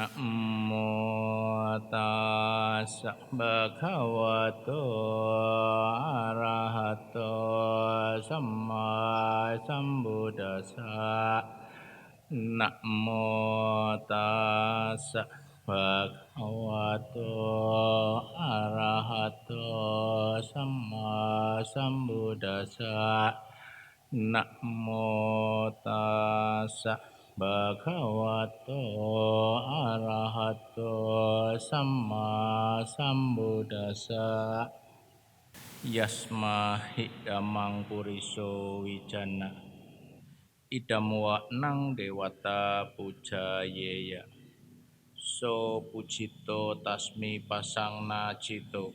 Namo tassa bhagavato arahato samma sambuddhassa. Namo tassa bhagavato arahato samma sambuddhassa. Namo tassa bhagavato arahato samma sambuddhassa. Yasma hidamang puriso wijana idam wa nang dewata pujayeya. So pujito tasmi pasangna cito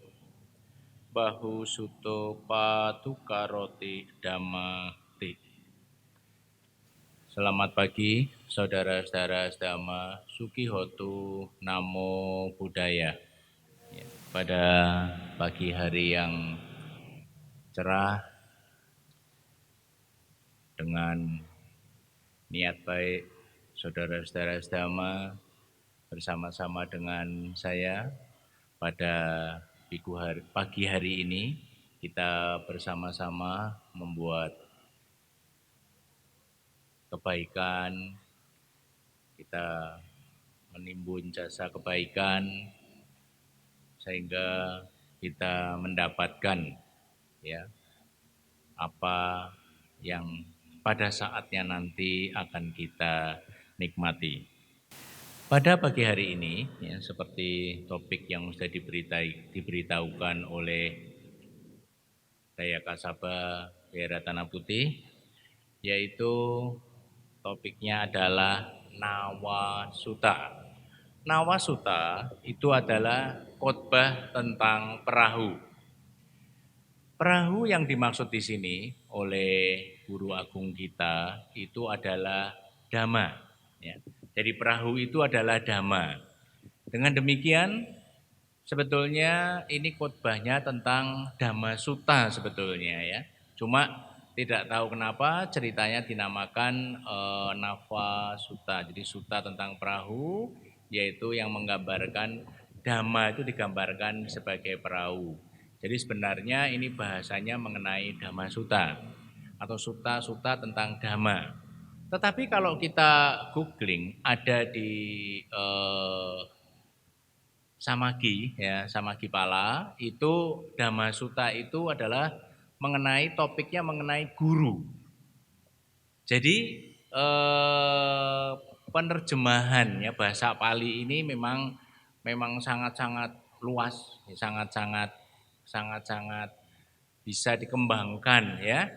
bahu suto patukaroti damati. Selamat pagi saudara-saudara sedama, Sukihotu Namo Buddhaya. Pada pagi hari yang cerah dengan niat baik saudara-saudara sedama bersama-sama dengan saya pada pagi hari ini kita bersama-sama membuat kebaikan, kita menimbun jasa kebaikan sehingga kita mendapatkan ya apa yang pada saatnya nanti akan kita nikmati. Pada pagi hari ini ya, seperti topik yang sudah diberitahukan oleh Daya Kasaba Wihara Tanah Putih, yaitu topiknya adalah Nawasuta. Nawasuta itu adalah khotbah tentang perahu. Perahu yang dimaksud di sini oleh guru agung kita itu adalah Dhamma. Ya. Jadi perahu itu adalah Dhamma. Dengan demikian sebetulnya ini khotbahnya tentang Dhamma Sutta sebetulnya ya. Cuma tidak tahu kenapa ceritanya dinamakan Nava Sutta. Jadi Sutta tentang perahu, yaitu yang menggambarkan Dhamma itu digambarkan sebagai perahu. Jadi sebenarnya ini bahasanya mengenai Dhamma Sutta atau Sutta-Sutta tentang Dhamma. Tetapi kalau kita googling ada di Samagi ya, Samagi Pala itu Dhamma Sutta itu adalah topiknya mengenai guru. Jadi penerjemahan ya bahasa Pali ini memang sangat-sangat luas, sangat-sangat bisa dikembangkan ya.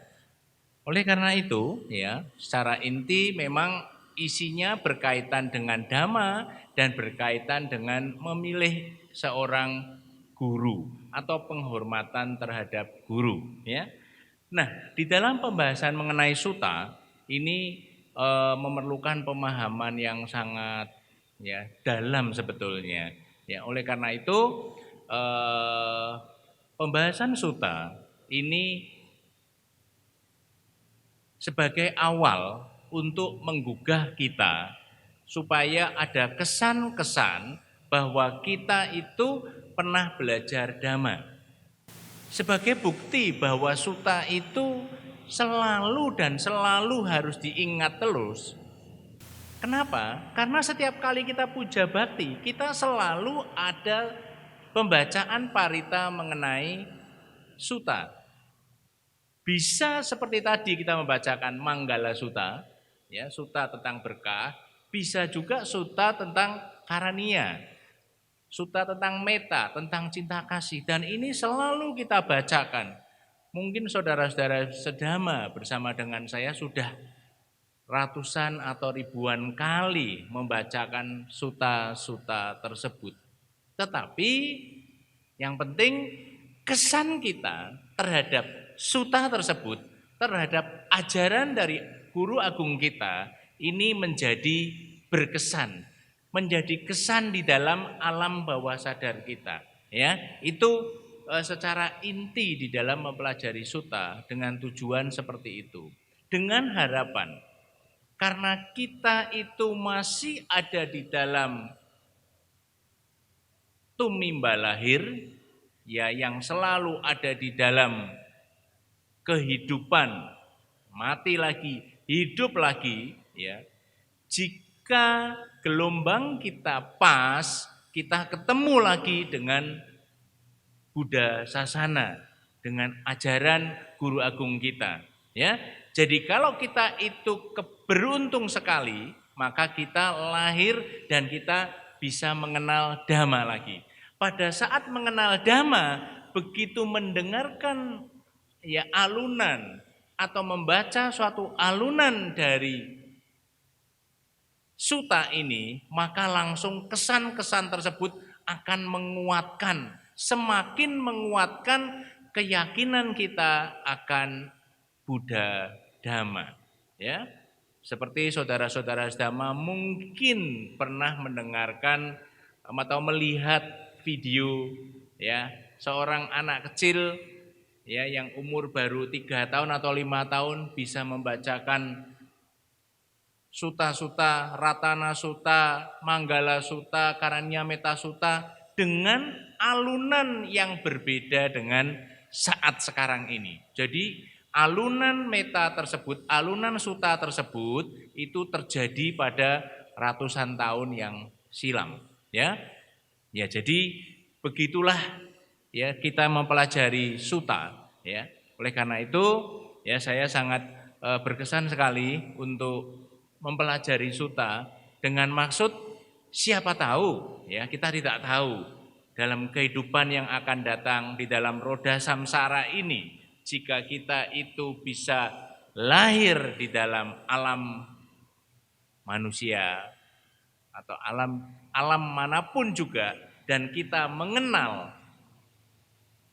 Oleh karena itu ya, secara inti memang isinya berkaitan dengan dhamma dan berkaitan dengan memilih seorang guru atau penghormatan terhadap guru ya. Nah, di dalam pembahasan mengenai sutta ini memerlukan pemahaman yang sangat ya dalam sebetulnya. Ya, oleh karena itu pembahasan sutta ini sebagai awal untuk menggugah kita supaya ada kesan-kesan bahwa kita itu pernah belajar dhamma. Sebagai bukti bahwa sutta itu selalu dan selalu harus diingat terus. Kenapa? Karena setiap kali kita puja bakti, kita selalu ada pembacaan parita mengenai sutta. Bisa seperti tadi kita membacakan Manggala Sutta, ya, sutta tentang berkah, bisa juga sutta tentang karania, sutta tentang meta, tentang cinta kasih, dan ini selalu kita bacakan. Mungkin saudara-saudara sedama bersama dengan saya sudah ratusan atau ribuan kali membacakan sutta-sutta tersebut. Tetapi yang penting kesan kita terhadap sutta tersebut, terhadap ajaran dari guru agung kita ini menjadi berkesan, menjadi kesan di dalam alam bawah sadar kita. Ya, itu secara inti di dalam mempelajari sutta dengan tujuan seperti itu. Dengan harapan karena kita itu masih ada di dalam tumimba lahir, ya yang selalu ada di dalam kehidupan, mati lagi, hidup lagi, ya. Jika gelombang kita pas, kita ketemu lagi dengan Buddha Sasana, dengan ajaran guru agung kita, ya. Jadi kalau kita itu beruntung sekali, maka kita lahir dan kita bisa mengenal Dhamma lagi. Pada saat mengenal Dhamma, begitu mendengarkan ya alunan atau membaca suatu alunan dari suta ini, maka langsung kesan-kesan tersebut akan menguatkan, semakin menguatkan keyakinan kita akan Buddha Dhamma. Ya, seperti saudara-saudara Dhamma mungkin pernah mendengarkan atau melihat video ya seorang anak kecil ya yang umur baru 3 tahun atau 5 tahun bisa membacakan Suta-suta, Ratana Suta, Manggala Suta, Karanyameta Suta dengan alunan yang berbeda dengan saat sekarang ini. Jadi alunan meta tersebut, alunan suta tersebut itu terjadi pada ratusan tahun yang silam, ya. Ya, jadi begitulah ya kita mempelajari suta, ya. Oleh karena itu, ya saya sangat berkesan sekali untuk mempelajari suta dengan maksud siapa tahu ya kita tidak tahu dalam kehidupan yang akan datang di dalam roda samsara ini jika kita itu bisa lahir di dalam alam manusia atau alam manapun juga dan kita mengenal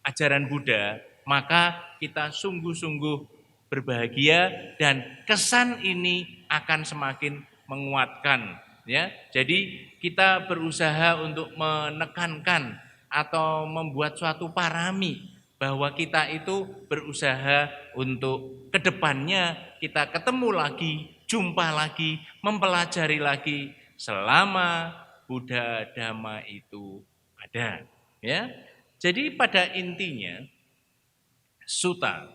ajaran Buddha, maka kita sungguh-sungguh berbahagia dan kesan ini akan semakin menguatkan ya. Jadi kita berusaha untuk menekankan atau membuat suatu parami bahwa kita itu berusaha untuk kedepannya kita ketemu lagi, jumpa lagi, mempelajari lagi selama Buddha Dhamma itu ada ya. Jadi pada intinya suta,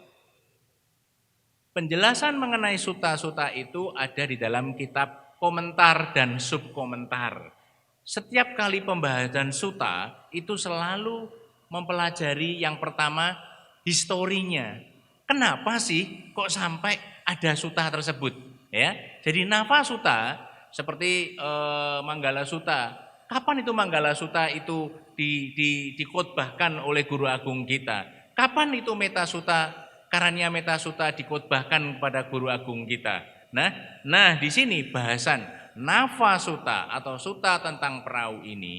penjelasan mengenai suta-suta itu ada di dalam kitab komentar dan subkomentar. Setiap kali pembahasan suta itu selalu mempelajari yang pertama historinya. Kenapa sih kok sampai ada suta tersebut? Ya, jadi Nava Suta seperti Manggala Suta. Kapan itu Manggala Suta itu dikhotbahkan oleh guru agung kita? Kapan itu Meta Suta, Karanyameta Suta dikhotbahkan kepada guru agung kita? Nah di sini bahasan Nava Suta atau suta tentang perahu ini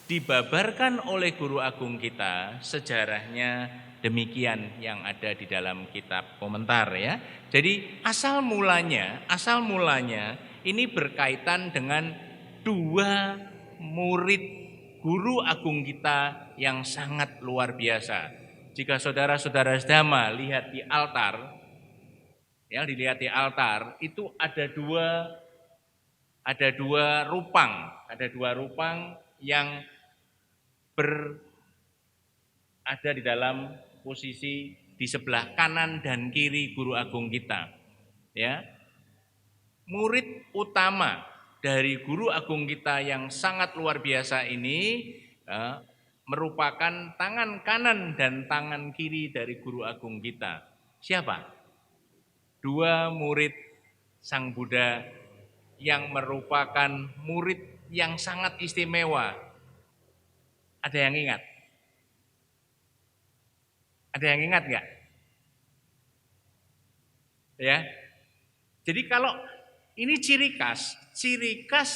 dibabarkan oleh guru agung kita, sejarahnya demikian yang ada di dalam kitab komentar ya. Jadi asal mulanya ini berkaitan dengan dua murid guru agung kita yang sangat luar biasa. Jika saudara-saudara Dhamma lihat di altar, ya dilihat di altar itu ada dua rupang yang ada di dalam posisi di sebelah kanan dan kiri guru agung kita. Ya. Murid utama dari guru agung kita yang sangat luar biasa ini merupakan tangan kanan dan tangan kiri dari guru agung kita. Siapa? Dua murid Sang Buddha yang merupakan murid yang sangat istimewa. Ada yang ingat? Ada yang ingat nggak? Ya. Jadi kalau ini ciri khas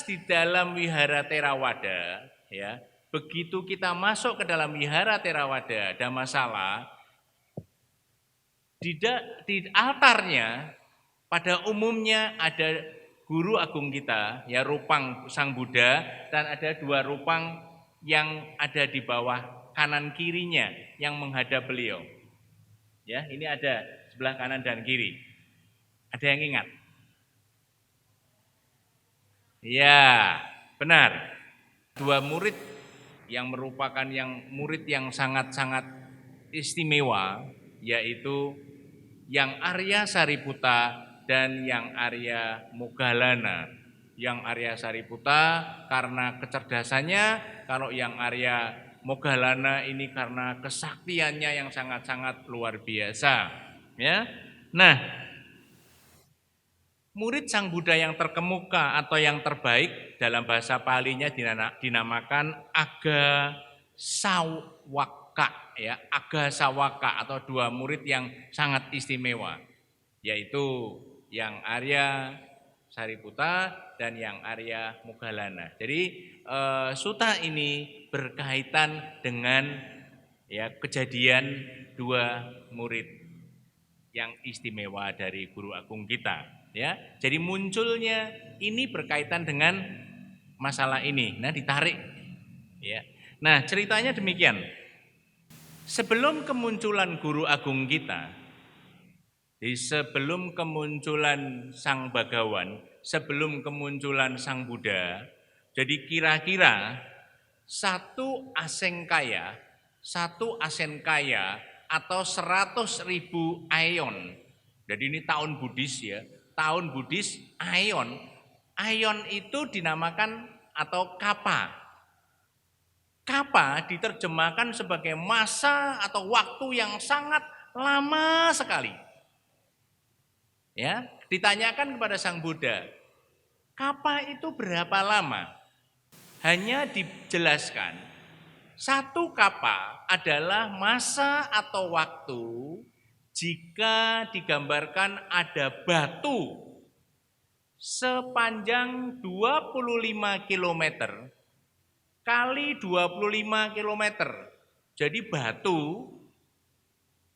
di dalam wihara Theravada, ya. Begitu kita masuk ke dalam wihara Theravada, Dhammasala, di altarnya pada umumnya ada guru agung kita, ya rupang Sang Buddha dan ada dua rupang yang ada di bawah kanan kirinya yang menghadap beliau. Ya, ini ada sebelah kanan dan kiri. Ada yang ingat? Ya, benar. Dua murid yang merupakan murid yang sangat-sangat istimewa, yaitu Yang Arya Sariputa dan Yang Arya Moggallana. Yang Arya Sariputa karena kecerdasannya, kalau Yang Arya Moggallana ini karena kesaktiannya yang sangat-sangat luar biasa. Ya, nah, murid Sang Buddha yang terkemuka atau yang terbaik dalam bahasa Palinya dinamakan Aga Sawaka, ya, Aga Sawaka atau dua murid yang sangat istimewa, yaitu Yang Arya Sariputa dan Yang Arya Moggallana. Jadi suta ini berkaitan dengan ya kejadian dua murid yang istimewa dari Guru Agung kita, ya. Jadi munculnya ini berkaitan dengan masalah ini. Nah, ditarik, ya. Nah, ceritanya demikian. Sebelum kemunculan Guru Agung kita, sebelum kemunculan Sang Bhagawan, sebelum kemunculan Sang Buddha, jadi kira-kira satu asen kaya atau 100.000 aeon. Jadi ini tahun Buddhis, ya, tahun Buddhis aeon. Aeon itu dinamakan atau kapa. Kapa diterjemahkan sebagai masa atau waktu yang sangat lama sekali. Ya, ditanyakan kepada Sang Buddha, kapa itu berapa lama? Hanya dijelaskan, satu kapa adalah masa atau waktu jika digambarkan ada batu sepanjang 25 km kali 25 km. Jadi batu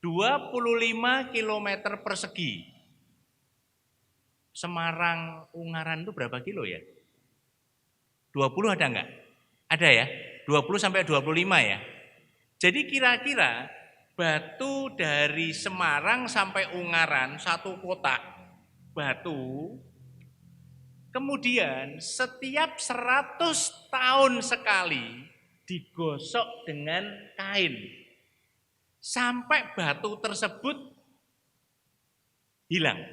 25 km persegi. Semarang Ungaran itu berapa kilo ya? 20 ada enggak? Ada ya? 20 sampai 25 ya? Jadi kira-kira batu dari Semarang sampai Ungaran, satu kotak batu, kemudian setiap 100 tahun sekali digosok dengan kain. Sampai batu tersebut hilang.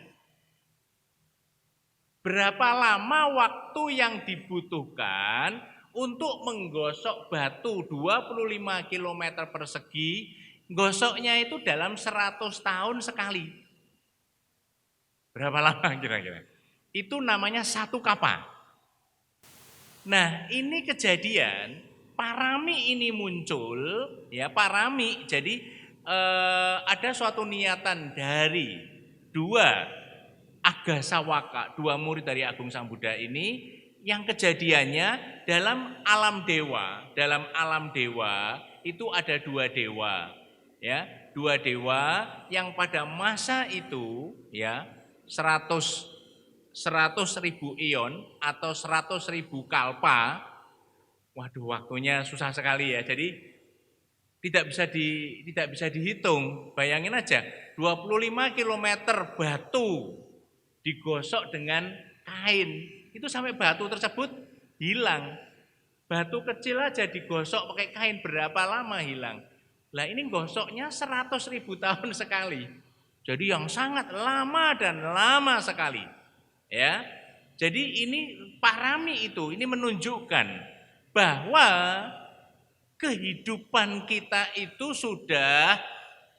Berapa lama waktu yang dibutuhkan untuk menggosok batu 25 km persegi? Gosoknya itu dalam 100 tahun sekali. Berapa lama kira-kira? Itu namanya satu kapa. Nah, ini kejadian parami ini muncul, ya, parami. Jadi ada suatu niatan dari dua Aga Sawaka, dua murid dari Agung Sang Buddha ini, yang kejadiannya dalam alam dewa. Dalam alam dewa itu ada dua dewa, ya, dua dewa yang pada masa itu, ya, 100.000 ion atau 100.000 kalpa. Waduh, waktunya susah sekali ya. Jadi tidak bisa dihitung. Bayangin aja, 25 km batu digosok dengan kain, itu sampai batu tersebut hilang. Batu kecil aja digosok pakai kain, berapa lama hilang? Lah ini gosoknya 100.000 tahun sekali. Jadi yang sangat lama dan lama sekali. Ya. Jadi ini parami itu, ini menunjukkan bahwa kehidupan kita itu sudah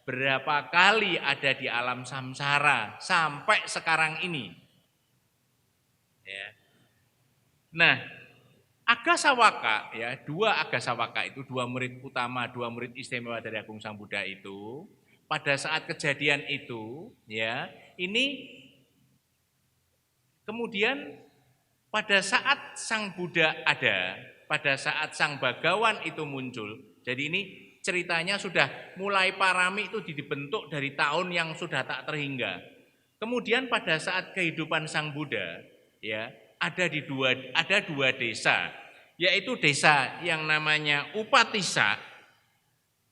berapa kali ada di alam samsara sampai sekarang ini. Ya. Nah, Aga Sawaka, ya, dua Aga Sawaka itu, dua murid utama, dua murid istimewa dari Agung Sang Buddha itu, pada saat kejadian itu, ya, ini kemudian pada saat Sang Buddha ada, pada saat Sang Bhagawan itu muncul. Jadi ini ceritanya sudah mulai parami itu dibentuk dari tahun yang sudah tak terhingga. Kemudian pada saat kehidupan Sang Buddha, ya, ada dua desa, yaitu desa yang namanya Upatissa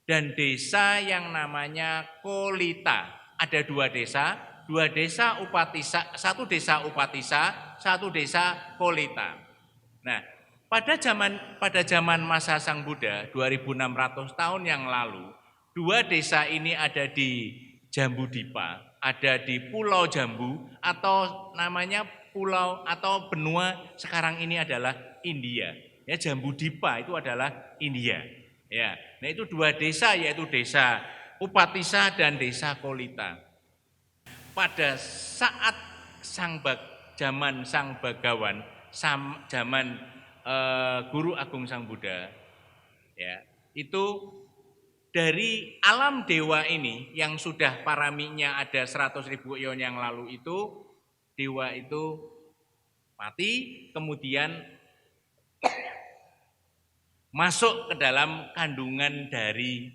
dan desa yang namanya Kolita. Ada dua desa Upatissa, satu desa Upatissa, satu desa Kolita. Nah, Pada zaman masa Sang Buddha 2600 tahun yang lalu, dua desa ini ada di Jambudipa, ada di Pulau Jambu atau namanya pulau atau benua sekarang ini adalah India. Ya, Jambudipa itu adalah India. Ya, nah itu dua desa yaitu desa Upatissa dan desa Kolita. Pada saat zaman Sang Bagawan, zaman Guru Agung Sang Buddha, ya, itu dari alam dewa ini yang sudah paraminya ada 100.000 eon yang lalu itu, dewa itu mati, kemudian masuk ke dalam kandungan dari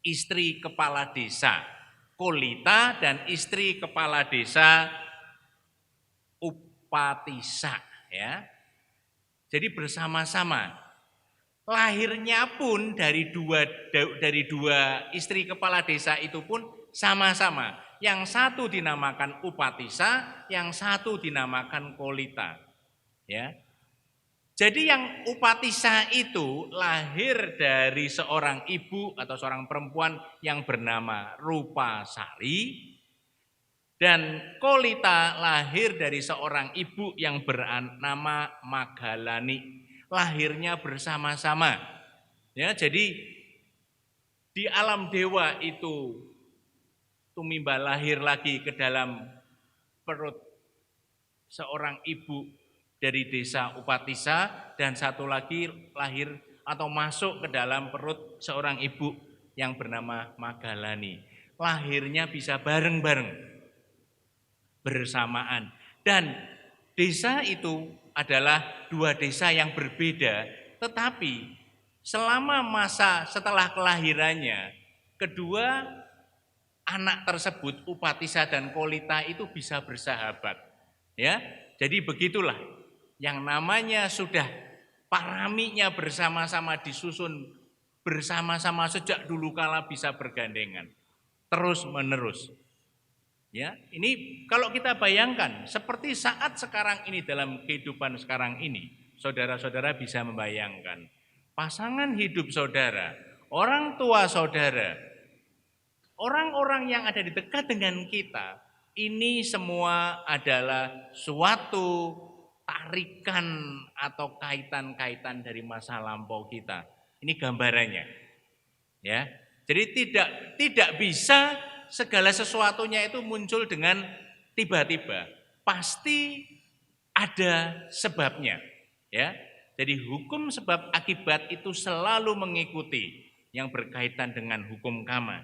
istri kepala desa Kolita dan istri kepala desa Upatissa, ya. Jadi bersama-sama. Lahirnya pun dari dua istri kepala desa itu pun sama-sama. Yang satu dinamakan Upatissa, yang satu dinamakan Kolita, ya. Jadi yang Upatissa itu lahir dari seorang ibu atau seorang perempuan yang bernama Rupasari, dan Kolita lahir dari seorang ibu yang bernama Maghalani. Lahirnya bersama-sama. Ya, jadi di alam dewa itu Tumimba lahir lagi ke dalam perut seorang ibu dari desa Upatissa, dan satu lagi lahir atau masuk ke dalam perut seorang ibu yang bernama Maghalani. Lahirnya bisa bareng-bareng, bersamaan. Dan desa itu adalah dua desa yang berbeda, tetapi selama masa setelah kelahirannya, kedua anak tersebut Upatissa dan Kolita itu bisa bersahabat. Ya, jadi begitulah. Yang namanya sudah paraminya bersama-sama disusun bersama-sama sejak dulu kala bisa bergandengan terus menerus. Ya, ini kalau kita bayangkan seperti saat sekarang ini dalam kehidupan sekarang ini, saudara-saudara bisa membayangkan pasangan hidup saudara, orang tua saudara, orang-orang yang ada di dekat dengan kita, ini semua adalah suatu tarikan atau kaitan-kaitan dari masa lampau kita. Ini gambarannya. Ya. Jadi tidak bisa segala sesuatunya itu muncul dengan tiba-tiba. Pasti ada sebabnya, ya. Jadi hukum sebab akibat itu selalu mengikuti yang berkaitan dengan hukum karma.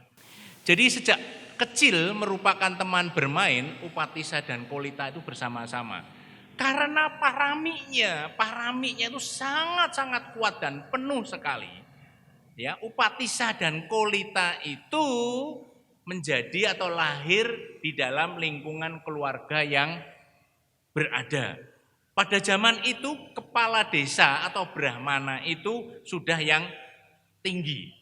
Jadi sejak kecil merupakan teman bermain, Upatissa dan Kolita itu bersama-sama. Karena paraminya itu sangat-sangat kuat dan penuh sekali. Ya, Upatissa dan Kolita itu menjadi atau lahir di dalam lingkungan keluarga yang berada. Pada zaman itu kepala desa atau brahmana itu sudah yang tinggi.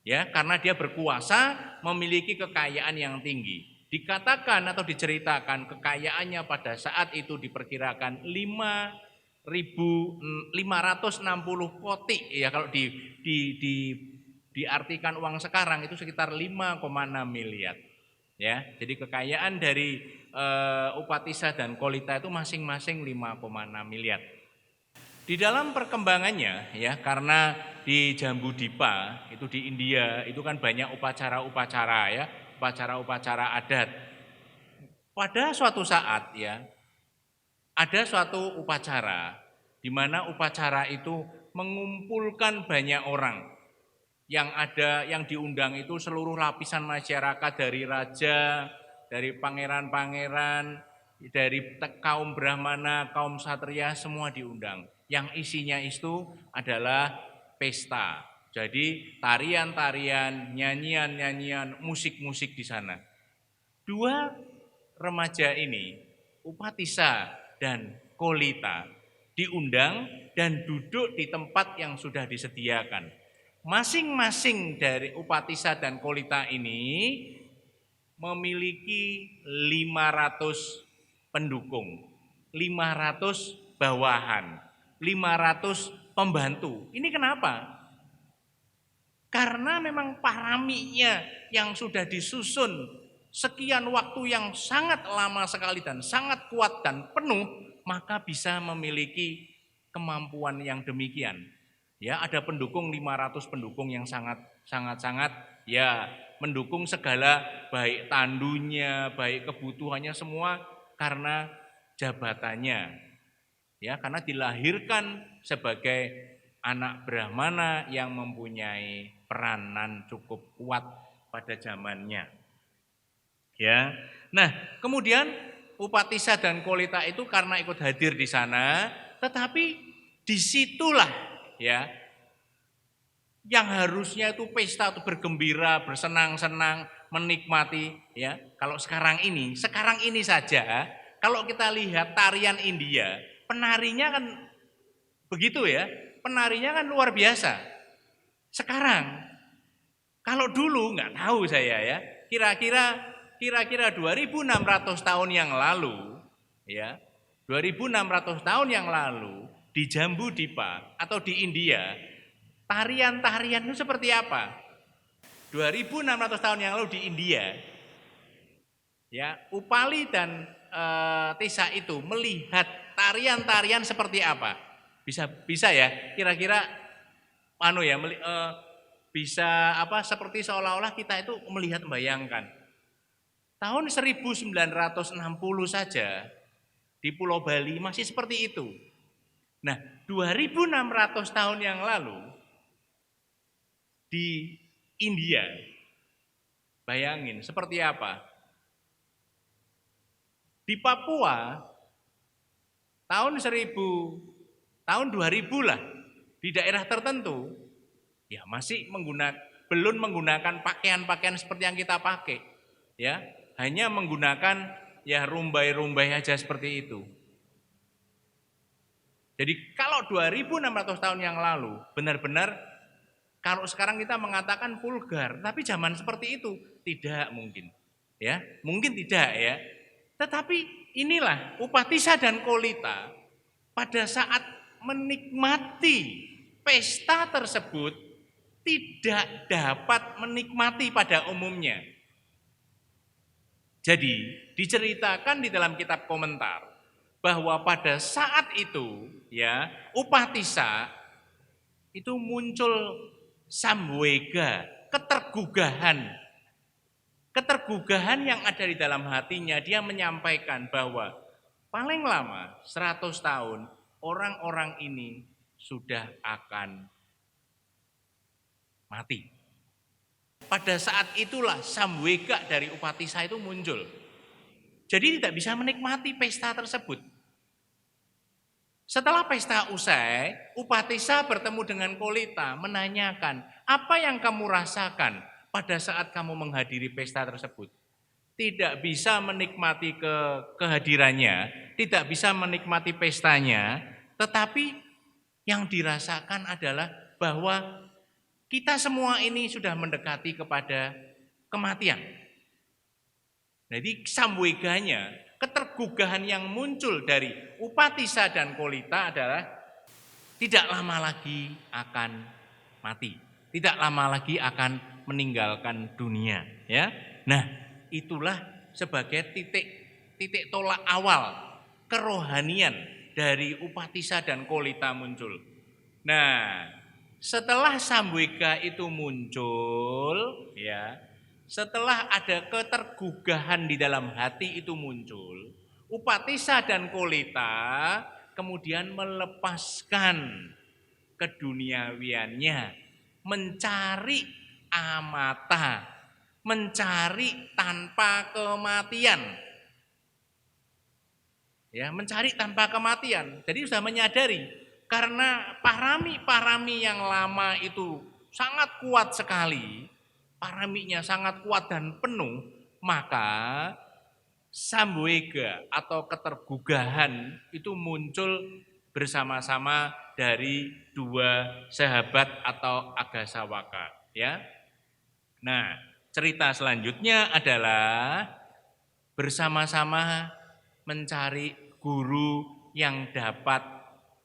Ya, karena dia berkuasa, memiliki kekayaan yang tinggi. Dikatakan atau diceritakan kekayaannya pada saat itu diperkirakan 5.560 koti, ya, kalau diartikan uang sekarang itu sekitar 5,6 miliar. Ya, jadi kekayaan dari Upatissa dan Kolita itu masing-masing 5,6 miliar. Di dalam perkembangannya, ya, karena di Jambudipa itu di India itu kan banyak upacara-upacara, ya, upacara-upacara adat. Pada suatu saat, ya, ada suatu upacara di mana upacara itu mengumpulkan banyak orang. Yang diundang itu seluruh lapisan masyarakat, dari raja, dari pangeran-pangeran, dari kaum brahmana, kaum satria, semua diundang. Yang isinya itu adalah pesta. Jadi tarian-tarian, nyanyian-nyanyian, musik-musik di sana. Dua remaja ini, Upatissa dan Kolita, diundang dan duduk di tempat yang sudah disediakan. Masing-masing dari Upatissa dan Kolita ini memiliki 500 pendukung, 500 bawahan, 500 pembantu. Ini kenapa? Karena memang paraminya yang sudah disusun sekian waktu yang sangat lama sekali dan sangat kuat dan penuh, maka bisa memiliki kemampuan yang demikian. Ya, ada pendukung 500 pendukung yang sangat ya mendukung segala baik tandunya, baik kebutuhannya semua karena jabatannya. Ya, karena dilahirkan sebagai anak Brahmana yang mempunyai peranan cukup kuat pada zamannya. Ya. Nah, kemudian Upatissa dan Kolita itu karena ikut hadir di sana, tetapi disitulah ya yang harusnya itu pesta itu bergembira, bersenang-senang, menikmati ya. Kalau sekarang ini saja kalau kita lihat tarian India, penarinya kan begitu ya, penarinya kan luar biasa. Sekarang, kalau dulu nggak tahu saya ya, kira-kira 2.600 tahun yang lalu, ya, 2.600 tahun yang lalu di Jambudipa atau di India, tarian-tarian itu seperti apa? 2.600 tahun yang lalu di India, ya, Upali dan Tissa itu melihat tarian-tarian seperti apa? Bisa ya, kira-kira bisa apa seperti seolah-olah kita itu melihat membayangkan. Tahun 1960 saja di Pulau Bali masih seperti itu. Nah, 2.600 tahun yang lalu di India, bayangin seperti apa? Di Papua tahun 2000 lah, di daerah tertentu ya masih belum menggunakan pakaian-pakaian seperti yang kita pakai, ya hanya menggunakan ya rumbai-rumbai aja seperti itu. Jadi kalau 2.600 tahun yang lalu benar-benar kalau sekarang kita mengatakan vulgar, tapi zaman seperti itu tidak mungkin, ya mungkin tidak ya. Tetapi inilah Upatissa dan Kolita pada saat menikmati pesta tersebut tidak dapat menikmati pada umumnya. Jadi diceritakan di dalam kitab komentar bahwa pada saat itu ya Upatissa itu muncul samwega, ketergugahan yang ada di dalam hatinya. Dia menyampaikan bahwa paling lama 100 tahun orang-orang ini sudah akan mati. Pada saat itulah samwega dari Upatissa itu muncul. Jadi tidak bisa menikmati pesta tersebut. Setelah pesta usai, Upatissa bertemu dengan Kolita menanyakan, apa yang kamu rasakan pada saat kamu menghadiri pesta tersebut? Tidak bisa menikmati kehadirannya, tidak bisa menikmati pestanya, tetapi yang dirasakan adalah bahwa kita semua ini sudah mendekati kepada kematian. Jadi samweganya, ketergugahan yang muncul dari Upatissa dan Kolita adalah tidak lama lagi akan mati, tidak lama lagi akan meninggalkan dunia. Ya, nah itulah sebagai titik tolak awal kerohanian dari Upatissa dan Kolita muncul. Nah, setelah samwega itu muncul, ya, setelah ada ketergugahan di dalam hati itu muncul, Upatissa dan Kolita kemudian melepaskan keduniawiannya, mencari amata, mencari tanpa kematian. Ya, mencari tanpa kematian. Jadi sudah menyadari karena parami yang lama itu sangat kuat sekali, paraminya sangat kuat dan penuh, maka samwega atau ketergugahan itu muncul bersama-sama dari dua sahabat atau Agasawaka, ya. Nah, cerita selanjutnya adalah bersama-sama mencari guru yang dapat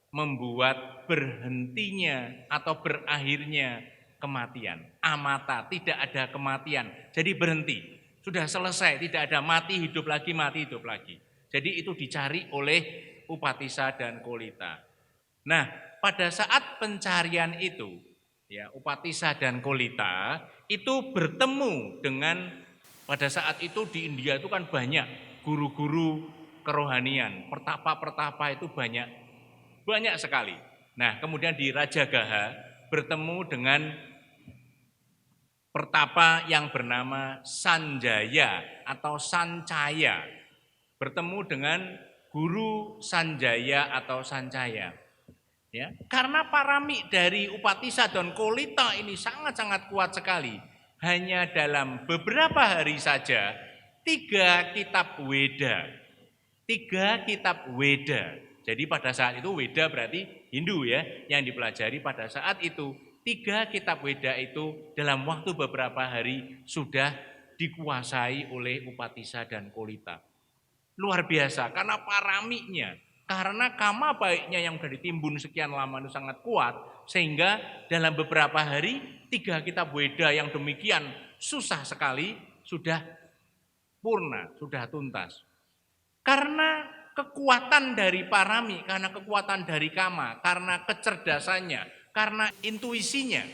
membuat berhentinya atau berakhirnya kematian. Amata, tidak ada kematian. Jadi berhenti. Sudah selesai, tidak ada mati hidup lagi, mati hidup lagi. Jadi itu dicari oleh Upatissa dan Kolita. Nah, pada saat pencarian itu, ya, Upatissa dan Kolita itu bertemu dengan, pada saat itu di India itu kan banyak guru-guru kerohanian, pertapa-pertapa itu banyak sekali. Nah, kemudian di Rajagaha bertemu dengan pertapa yang bernama Sanjaya atau Sancaya. Bertemu dengan guru Sanjaya atau Sancaya. Ya, karena parami dari Upatissa dan Kolita ini sangat-sangat kuat sekali. Hanya dalam beberapa hari saja 3 kitab Weda. 3 kitab Weda. Jadi pada saat itu Weda berarti Hindu ya, yang dipelajari pada saat itu 3 kitab Weda itu dalam waktu beberapa hari sudah dikuasai oleh Upatissa dan Kolita. Luar biasa karena paraminya, karena kama baiknya yang sudah ditimbun sekian lama itu sangat kuat, sehingga dalam beberapa hari 3 kitab Weda yang demikian susah sekali sudah purna, sudah tuntas. Karena kekuatan dari parami, karena kekuatan dari kama, karena kecerdasannya, karena intuisinya,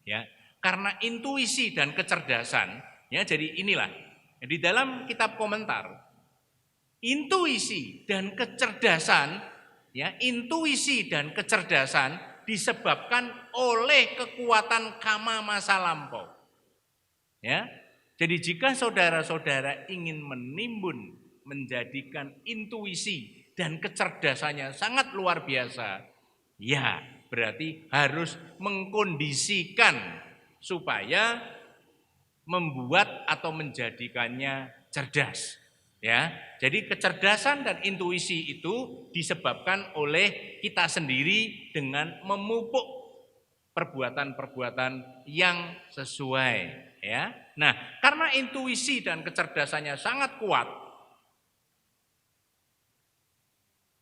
ya, karena intuisi dan kecerdasan, ya, jadi inilah. Di dalam kitab komentar, intuisi dan kecerdasan, ya, intuisi dan kecerdasan disebabkan oleh kekuatan kama masa lampau. Ya. Jadi jika saudara-saudara ingin menimbun, menjadikan intuisi dan kecerdasannya sangat luar biasa, ya berarti harus mengkondisikan supaya membuat atau menjadikannya cerdas. Ya, jadi kecerdasan dan intuisi itu disebabkan oleh kita sendiri dengan memupuk perbuatan-perbuatan yang sesuai, ya. Nah, karena intuisi dan kecerdasannya sangat kuat,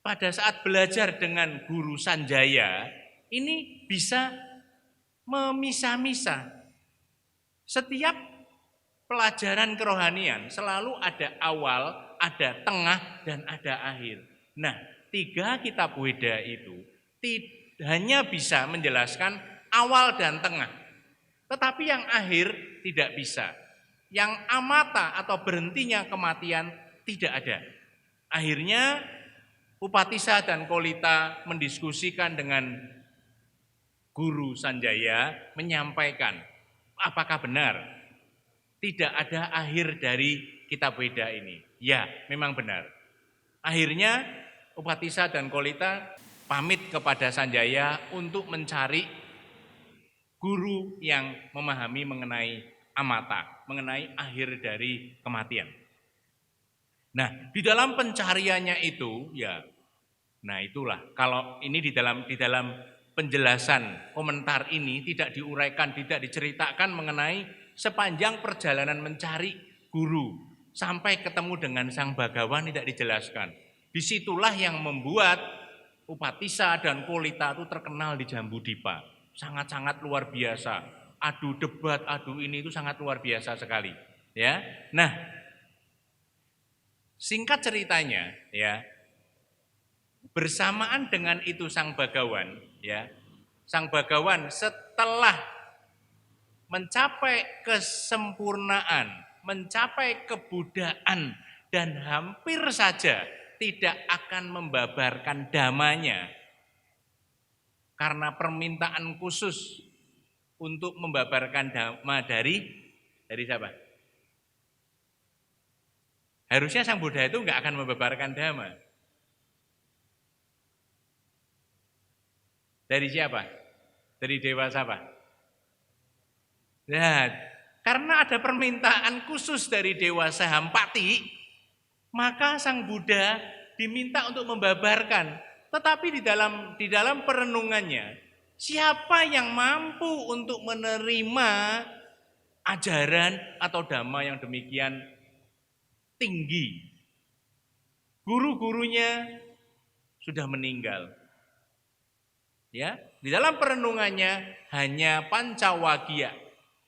pada saat belajar dengan guru Sanjaya, ini bisa memisah-misah. Setiap pelajaran kerohanian selalu ada awal, ada tengah, dan ada akhir. Nah, 3 kitab Weda itu hanya bisa menjelaskan awal dan tengah. Tetapi yang akhir tidak bisa. Yang amata atau berhentinya kematian tidak ada. Akhirnya Upatissa dan Kolita mendiskusikan dengan guru Sanjaya, menyampaikan apakah benar tidak ada akhir dari kitab Weda ini. Ya, memang benar. Akhirnya Upatissa dan Kolita pamit kepada Sanjaya untuk mencari guru yang memahami mengenai amata, mengenai akhir dari kematian. Nah, di dalam pencariannya itu, ya, nah itulah, kalau ini di dalam penjelasan komentar ini tidak diuraikan, tidak diceritakan mengenai sepanjang perjalanan mencari guru sampai ketemu dengan Sang Bhagawan, tidak dijelaskan. Disitulah yang membuat Upatissa dan Kolita itu terkenal di Jambudipa. Sangat-sangat luar biasa. Adu debat, adu ini itu sangat luar biasa sekali. Ya, nah, singkat ceritanya, ya, bersamaan dengan itu Sang Bhagawan, ya, Sang Bhagawan setelah mencapai kesempurnaan, mencapai kebudaan, dan hampir saja tidak akan membabarkan damanya karena permintaan khusus untuk membabarkan dhamma dari siapa? Harusnya Sang Buddha itu enggak akan membabarkan dhamma. Dari siapa? Dari dewa siapa? Nah, karena ada permintaan khusus dari dewa Sahampati, maka Sang Buddha diminta untuk membabarkan. Tetapi di dalam perenungannya, siapa yang mampu untuk menerima ajaran atau dhamma yang demikian tinggi? Guru-gurunya sudah meninggal. Ya, di dalam perenungannya hanya Pancawagya,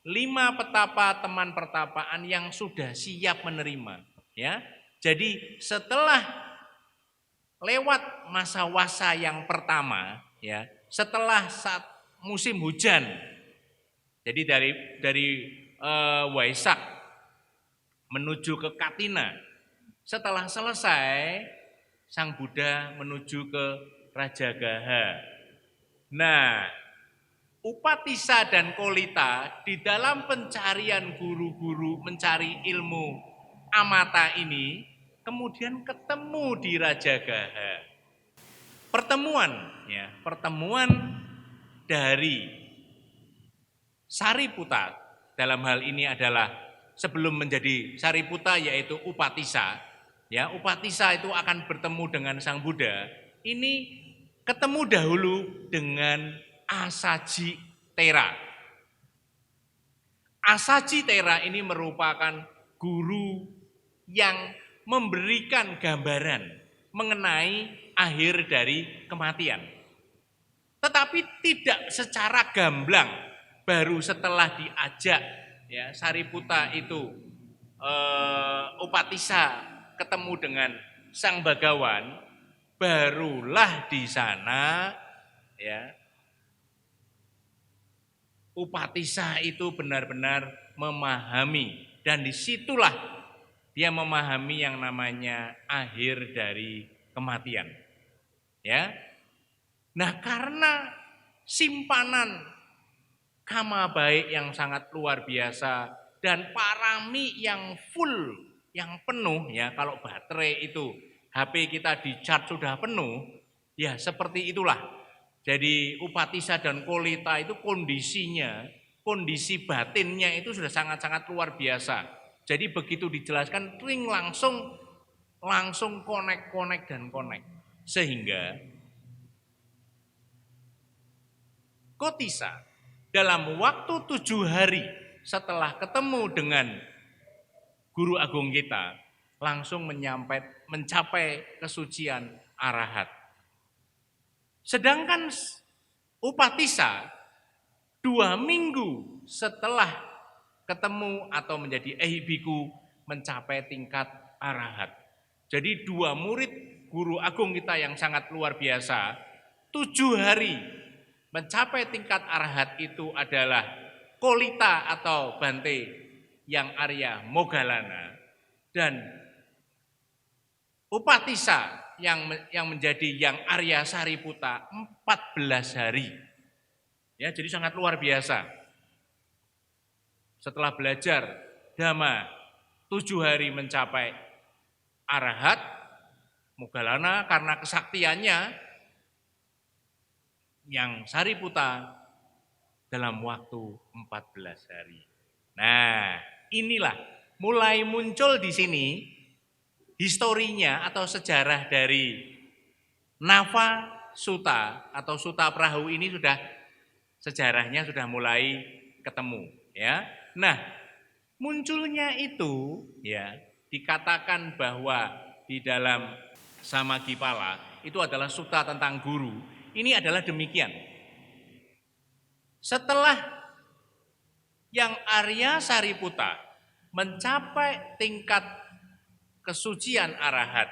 5 petapa teman pertapaan yang sudah siap menerima. Ya, jadi setelah lewat masa wasa yang pertama, ya, setelah saat musim hujan, jadi dari Waisak menuju ke Katina, setelah selesai Sang Buddha menuju ke Rajagaha. Nah, Upatissa dan Kolita di dalam pencarian guru-guru mencari ilmu amata ini kemudian ketemu di Rajagaha. Pertemuan dari Sariputta dalam hal ini adalah sebelum menjadi Sariputta yaitu Upatissa. Ya, Upatissa itu akan bertemu dengan Sang Buddha. Ini ketemu dahulu dengan Asaji Tera. Asaji Tera ini merupakan guru yang memberikan gambaran mengenai akhir dari kematian. Tetapi tidak secara gamblang, baru setelah diajak ya Sariputta itu Upatissa ketemu dengan Sang Bhagawan, barulah di sana ya Upatissa itu benar-benar memahami, dan disitulah dia memahami yang namanya akhir dari kematian. Ya, nah karena simpanan kama baik yang sangat luar biasa dan parami yang full, yang penuh ya, kalau baterai itu HP kita di charge sudah penuh, ya seperti itulah. Jadi Upatissa dan Kolita itu kondisi batinnya itu sudah sangat-sangat luar biasa. Jadi begitu dijelaskan ring langsung connect dan connect. Sehingga Kotissa dalam waktu 7 hari setelah ketemu dengan Guru Agung kita langsung mencapai kesucian arahat. Sedangkan Upatissa 2 minggu setelah ketemu atau menjadi ehibiku mencapai tingkat arahat. Jadi 2 murid Guru Agung kita yang sangat luar biasa, 7 hari mencapai tingkat arahat itu adalah Kolita atau Bante yang Arya Moggallana dan Upatissa yang menjadi yang Arya Sariputta 14 hari. Ya, jadi sangat luar biasa. Setelah belajar Dhamma 7 hari mencapai arahat Moggallana karena kesaktiannya, yang Sariputta dalam waktu 14 hari. Nah, inilah mulai muncul di sini historinya atau sejarah dari Nava Sutta atau Sutta Perahu ini sejarahnya sudah mulai ketemu ya. Nah, munculnya itu ya dikatakan bahwa di dalam Samagipala itu adalah sutta tentang guru. Ini adalah demikian. Setelah yang Arya Sariputta mencapai tingkat kesucian arahat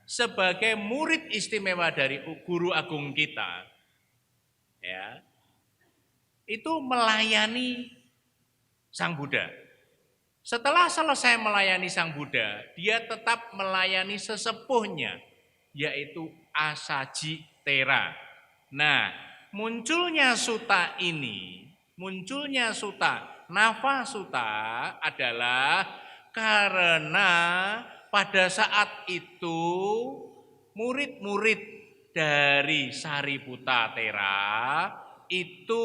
sebagai murid istimewa dari Guru Agung kita, ya, itu melayani Sang Buddha. Setelah selesai melayani Sang Buddha, dia tetap melayani sesepuhnya, yaitu Asaji Tera. Nah, munculnya sutta Nava Sutta adalah karena pada saat itu murid-murid dari Sariputta Tera itu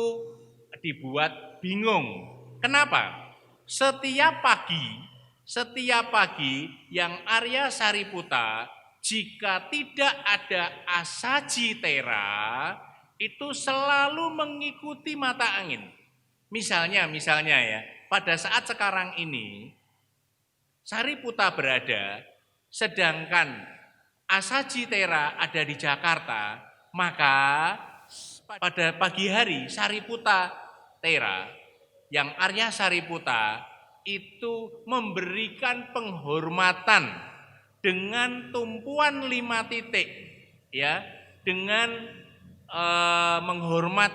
dibuat bingung. Kenapa? Setiap pagi yang Arya Sariputta jika tidak ada Asaji Tera itu selalu mengikuti mata angin. Misalnya ya, pada saat sekarang ini Sariputta berada, sedangkan Asaji Tera ada di Jakarta, maka pada pagi hari Sariputta Thera yang Arya Sariputta itu memberikan penghormatan dengan tumpuan 5 titik, ya, dengan menghormat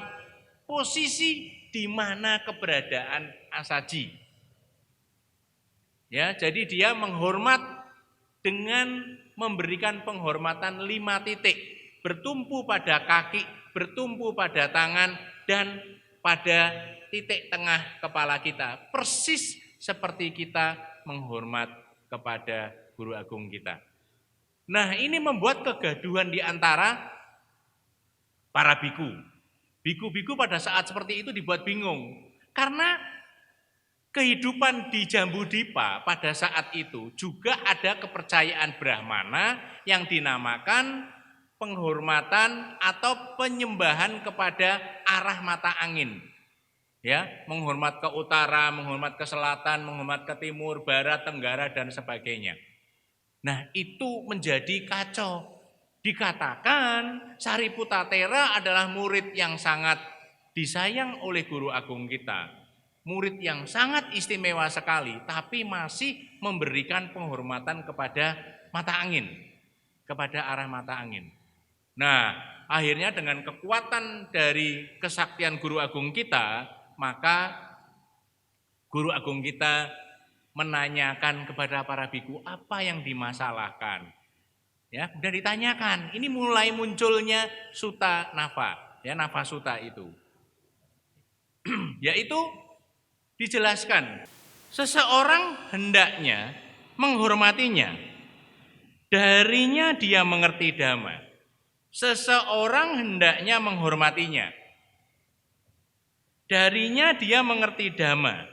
posisi di mana keberadaan Asaji. Ya, jadi dia menghormat dengan memberikan penghormatan 5 titik, bertumpu pada kaki, bertumpu pada tangan, dan pada titik tengah kepala kita, persis seperti kita menghormat kepada guru agung kita. Nah, ini membuat kegaduhan di antara para biku. Biku-biku pada saat seperti itu dibuat bingung, karena kehidupan di Jambudipa pada saat itu juga ada kepercayaan Brahmana yang dinamakan penghormatan atau penyembahan kepada arah mata angin. Ya, menghormat ke utara, menghormat ke selatan, menghormat ke timur, barat, tenggara, dan sebagainya. Nah, itu menjadi kacau. Dikatakan Sariputta Thera adalah murid yang sangat disayang oleh guru agung kita. Murid yang sangat istimewa sekali, tapi masih memberikan penghormatan kepada mata angin, kepada arah mata angin. Nah, akhirnya dengan kekuatan dari kesaktian guru agung kita, maka guru agung kita menanyakan kepada para biku apa yang dimasalahkan. Ya, dan ditanyakan, ini mulai munculnya Sutta Nafa, ya, Nafa Sutta itu. Yaitu dijelaskan, seseorang hendaknya menghormatinya, darinya dia mengerti dhamma. Seseorang hendaknya menghormatinya, darinya dia mengerti dhamma.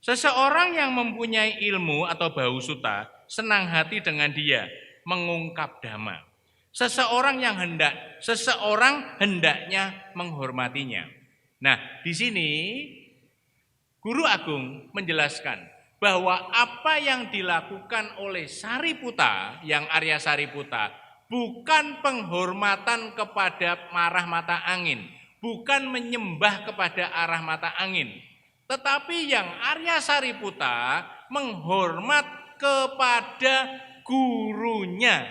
Seseorang yang mempunyai ilmu atau bahusutta senang hati dengan dia, mengungkap dhamma. Seseorang hendaknya menghormatinya. Nah, di sini Guru Agung menjelaskan bahwa apa yang dilakukan oleh Sariputta, yang Arya Sariputta, bukan penghormatan kepada arah mata angin, bukan menyembah kepada arah mata angin, tetapi yang Arya Sariputta menghormat kepada gurunya,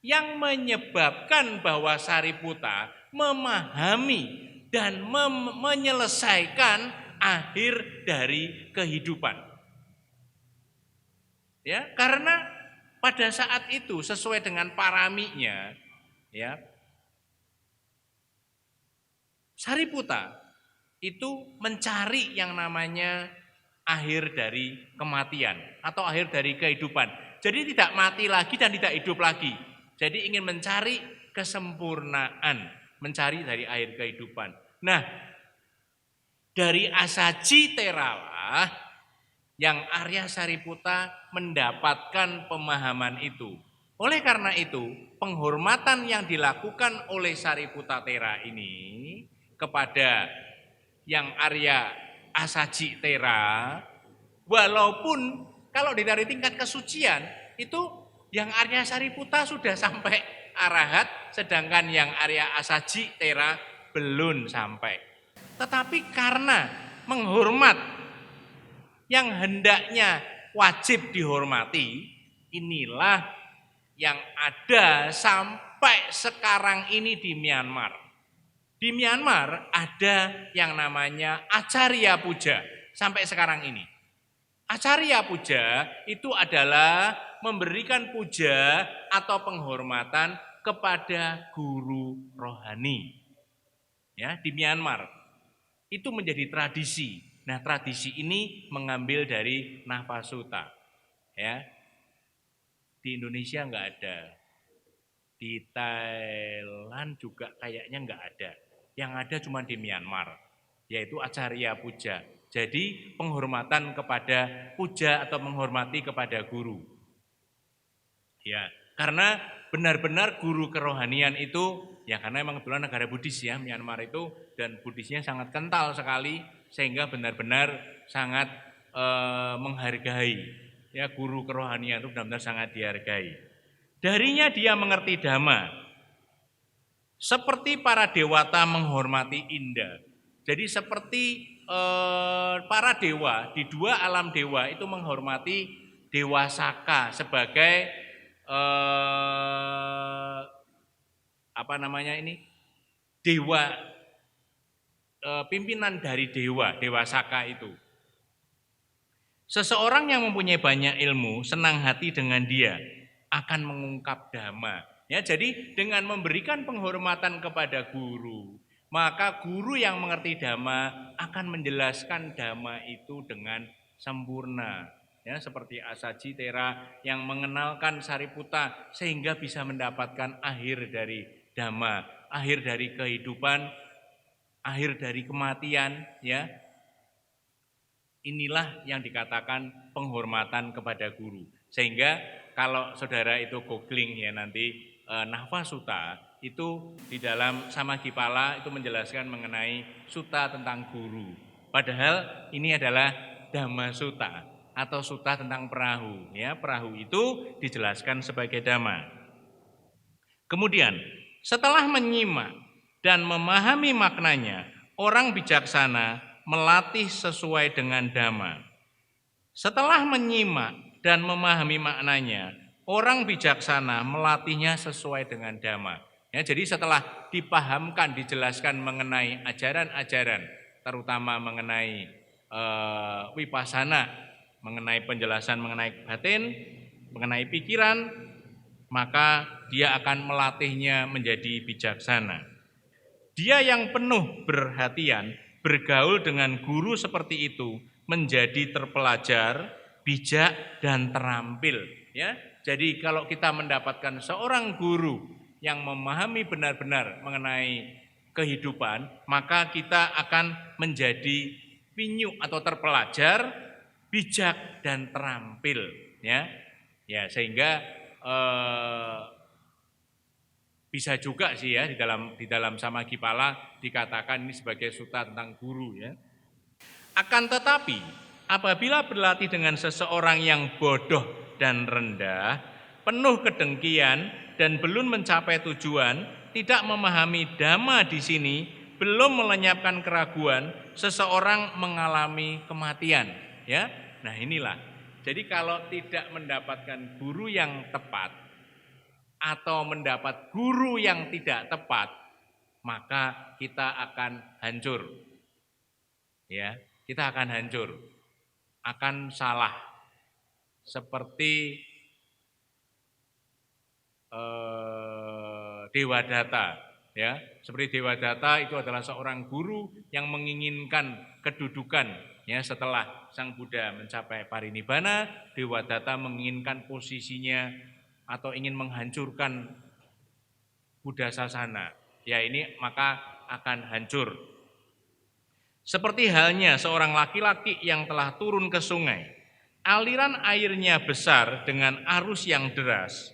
yang menyebabkan bahwa Sariputta memahami dan menyelesaikan akhir dari kehidupan. Ya, karena pada saat itu sesuai dengan paraminya, ya, Sariputta itu mencari yang namanya akhir dari kematian atau akhir dari kehidupan. Jadi tidak mati lagi dan tidak hidup lagi. Jadi ingin mencari kesempurnaan, mencari dari akhir kehidupan. Nah, dari Asaji Thera lah yang Arya Sariputta mendapatkan pemahaman itu. Oleh karena itu, penghormatan yang dilakukan oleh Sariputta Thera ini kepada yang Arya Asaji Thera, walaupun kalau dari tingkat kesucian itu yang Arya Sariputta sudah sampai arahat, sedangkan yang Arya Asaji Thera belum sampai. Tetapi karena menghormat yang hendaknya wajib dihormati, inilah yang ada sampai sekarang ini di Myanmar. Di Myanmar ada yang namanya Acarya Puja sampai sekarang ini. Acarya Puja itu adalah memberikan puja atau penghormatan kepada guru rohani. Ya, di Myanmar itu menjadi tradisi. Nah, tradisi ini mengambil dari Nafa Sutta. Ya. Di Indonesia enggak ada. Di Thailand juga kayaknya enggak ada. Yang ada cuma di Myanmar, yaitu Acarya Puja. Jadi penghormatan kepada puja atau menghormati kepada guru. Ya, karena benar-benar guru kerohanian itu, ya karena memang kebetulan negara Buddhis ya, Myanmar itu, dan Buddhisnya sangat kental sekali, sehingga benar-benar sangat menghargai. Ya, guru kerohanian itu benar-benar sangat dihargai. Darinya dia mengerti dhamma. Seperti para dewata menghormati Indah. Jadi seperti para dewa di dua alam dewa itu menghormati Dewa Saka sebagai apa namanya ini, dewa, pimpinan dari dewa, Dewa Saka itu. Seseorang yang mempunyai banyak ilmu, senang hati dengan dia, akan mengungkap dhamma. Ya, jadi dengan memberikan penghormatan kepada guru, maka guru yang mengerti dhamma akan menjelaskan dhamma itu dengan sempurna. Ya, seperti Asaji Tera yang mengenalkan Sariputta sehingga bisa mendapatkan akhir dari dhamma, akhir dari kehidupan, akhir dari kematian, ya. Inilah yang dikatakan penghormatan kepada guru. Sehingga kalau saudara itu googling ya nanti Nahva Sutta itu di dalam Samagipala itu menjelaskan mengenai sutta tentang guru. Padahal ini adalah Dhamma Sutta atau sutta tentang perahu. Ya, perahu itu dijelaskan sebagai dhamma. Kemudian setelah menyimak dan memahami maknanya, orang bijaksana melatih sesuai dengan dhamma. Setelah menyimak dan memahami maknanya, orang bijaksana melatihnya sesuai dengan dhamma. Ya, jadi setelah dipahamkan, dijelaskan mengenai ajaran-ajaran, terutama mengenai vipassana, mengenai penjelasan mengenai batin, mengenai pikiran, maka dia akan melatihnya menjadi bijaksana. Dia yang penuh perhatian bergaul dengan guru seperti itu menjadi terpelajar, bijak dan terampil. Ya, jadi kalau kita mendapatkan seorang guru yang memahami benar-benar mengenai kehidupan, maka kita akan menjadi pinyu atau terpelajar, bijak dan terampil. Ya, ya sehingga bisa juga sih ya di dalam Samagipala dikatakan ini sebagai sutta tentang guru ya. Akan tetapi apabila berlatih dengan seseorang yang bodoh dan rendah, penuh kedengkian dan belum mencapai tujuan, tidak memahami dhamma di sini, belum melenyapkan keraguan, seseorang mengalami kematian ya. Nah, inilah. Jadi kalau tidak mendapatkan guru yang tepat atau mendapat guru yang tidak tepat, maka kita akan hancur. Ya, kita akan hancur. Akan salah. Seperti Dewadatta, ya. Seperti Dewadatta itu adalah seorang guru yang menginginkan kedudukan, ya, setelah Sang Buddha mencapai parinibbana, Dewadatta menginginkan posisinya atau ingin menghancurkan Buddha Sasana. Ya, ini maka akan hancur. Seperti halnya seorang laki-laki yang telah turun ke sungai. Aliran airnya besar dengan arus yang deras.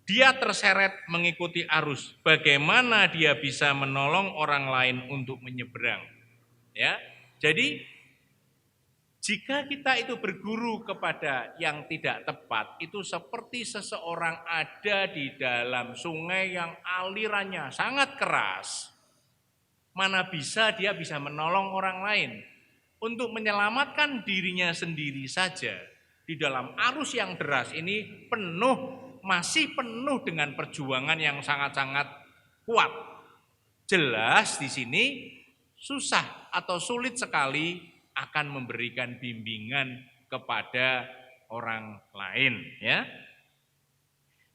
Dia terseret mengikuti arus. Bagaimana dia bisa menolong orang lain untuk menyeberang? Ya. Jadi jika kita itu berguru kepada yang tidak tepat, itu seperti seseorang ada di dalam sungai yang alirannya sangat keras. Mana bisa dia bisa menolong orang lain. Untuk menyelamatkan dirinya sendiri saja, di dalam arus yang deras ini masih penuh dengan perjuangan yang sangat-sangat kuat. Jelas di sini susah atau sulit sekali akan memberikan bimbingan kepada orang lain, ya.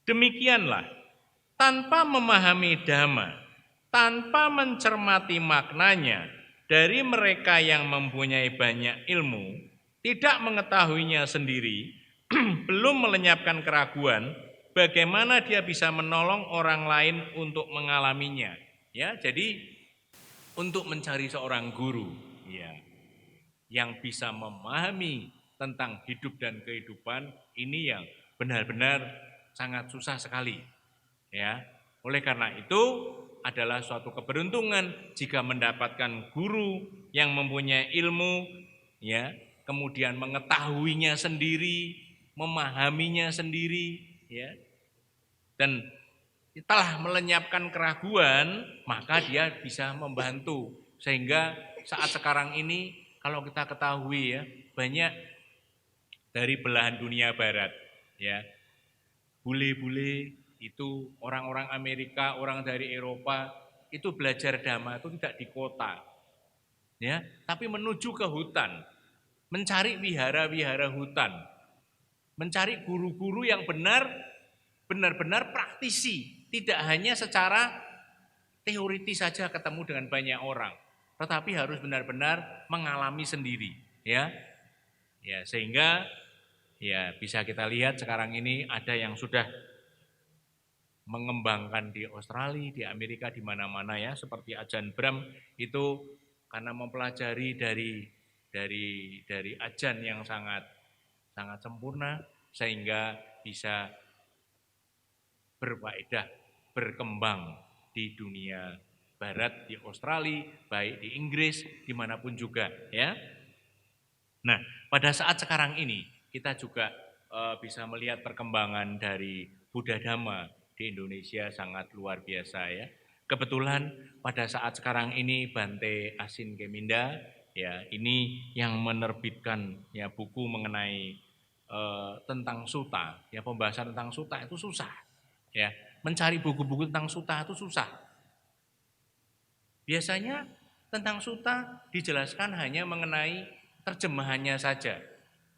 Demikianlah, tanpa memahami dhamma, tanpa mencermati maknanya, dari mereka yang mempunyai banyak ilmu, tidak mengetahuinya sendiri, belum melenyapkan keraguan, bagaimana dia bisa menolong orang lain untuk mengalaminya. Ya, jadi untuk mencari seorang guru, ya, yang bisa memahami tentang hidup dan kehidupan ini yang benar-benar sangat susah sekali. Ya, oleh karena itu adalah suatu keberuntungan jika mendapatkan guru yang mempunyai ilmu, ya, kemudian mengetahuinya sendiri, memahaminya sendiri, ya, dan telah melenyapkan keraguan, maka dia bisa membantu. Sehingga saat sekarang ini kalau kita ketahui ya, banyak dari belahan dunia barat ya, bule-bule itu orang-orang Amerika, orang dari Eropa itu belajar dhamma itu tidak di kota ya, tapi menuju ke hutan, mencari wihara-wihara hutan, mencari guru-guru yang benar-benar praktisi, tidak hanya secara teoritis saja ketemu dengan banyak orang, tetapi harus benar-benar mengalami sendiri ya. Ya, sehingga ya bisa kita lihat sekarang ini ada yang sudah mengembangkan di Australia, di Amerika, di mana-mana ya, seperti Ajahn Brahm itu karena mempelajari dari Ajahn yang sangat sempurna sehingga bisa berfaedah, berkembang di dunia barat, di Australia, baik di Inggris, dimanapun juga ya. Nah, pada saat sekarang ini kita juga bisa melihat perkembangan dari Buddha Dhamma di Indonesia sangat luar biasa ya. Kebetulan pada saat sekarang ini Bante Asin Keminda ya, ini yang menerbitkan ya buku mengenai tentang suta ya, pembahasan tentang suta itu susah ya. Mencari buku-buku tentang suta itu susah. Biasanya tentang suta dijelaskan hanya mengenai terjemahannya saja,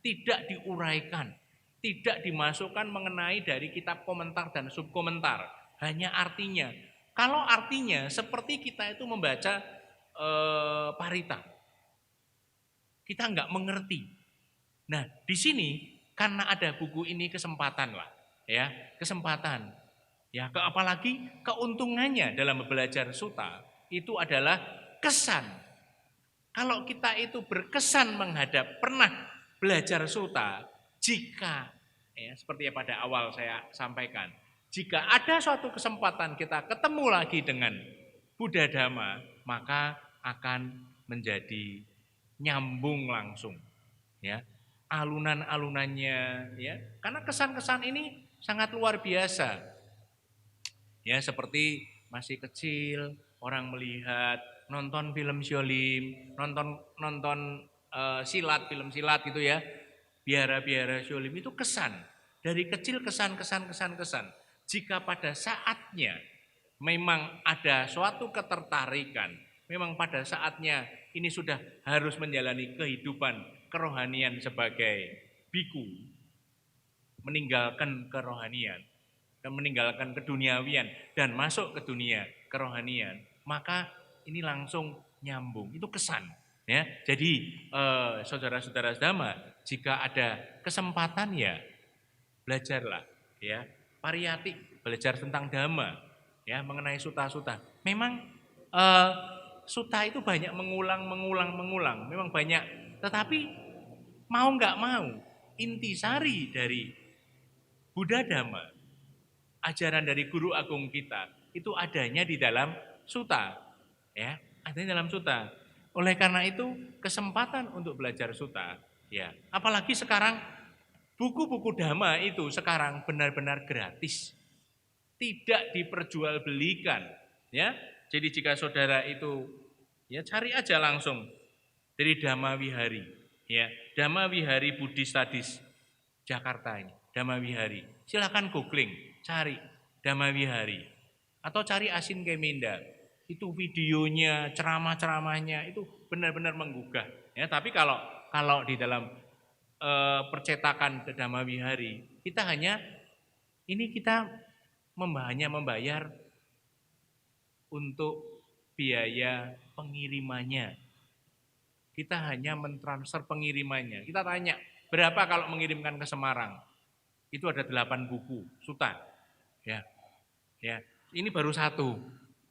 tidak diuraikan, tidak dimasukkan mengenai dari kitab komentar dan subkomentar, hanya artinya. Kalau artinya seperti kita itu membaca parita, kita nggak mengerti. Nah, di sini karena ada buku ini kesempatan lah, ya kesempatan, ya apalagi keuntungannya dalam belajar suta itu adalah kesan. Kalau kita itu berkesan menghadap pernah belajar suta, jika ya, seperti yang pada awal saya sampaikan, jika ada suatu kesempatan kita ketemu lagi dengan Buddha Dhamma, maka akan menjadi nyambung langsung, ya alunan-alunannya, ya karena kesan-kesan ini sangat luar biasa, ya seperti masih kecil orang melihat nonton film Syolim, nonton silat, film silat gitu ya, biara-biara Syolim itu kesan. Dari kecil kesan. Jika pada saatnya memang ada suatu ketertarikan, memang pada saatnya ini sudah harus menjalani kehidupan kerohanian sebagai biku, meninggalkan kerohanian dan meninggalkan keduniawian dan masuk ke dunia kerohanian, maka ini langsung nyambung, itu kesan ya. Jadi saudara-saudara Dhamma, jika ada kesempatan ya belajarlah ya, pariyati, belajar tentang Dhamma ya, mengenai suta-suta. Memang suta itu banyak mengulang, memang banyak, tetapi mau nggak mau intisari dari Buddha Dhamma, ajaran dari guru agung kita itu adanya di dalam suta, ya, adanya dalam suta. Oleh karena itu kesempatan untuk belajar suta, ya, apalagi sekarang buku-buku Dhamma itu sekarang benar-benar gratis, tidak diperjualbelikan, ya. Jadi jika saudara itu, ya cari aja langsung dari Dhamma Wihari, ya, Dhamma Wihari Buddhist Studies Jakarta ini, Dhamma Wihari. Silakan googling, cari Dhamma Wihari atau cari Asin Keminda. Itu videonya, ceramah-ceramahnya itu benar-benar menggugah. Ya, tapi kalau di dalam percetakan Dhamma Wihari, kita hanya hanya membayar untuk biaya pengirimannya. Kita hanya mentransfer pengirimannya. Kita tanya, berapa kalau mengirimkan ke Semarang? Itu ada 8 buku suta. Ya. Ya, ini baru satu.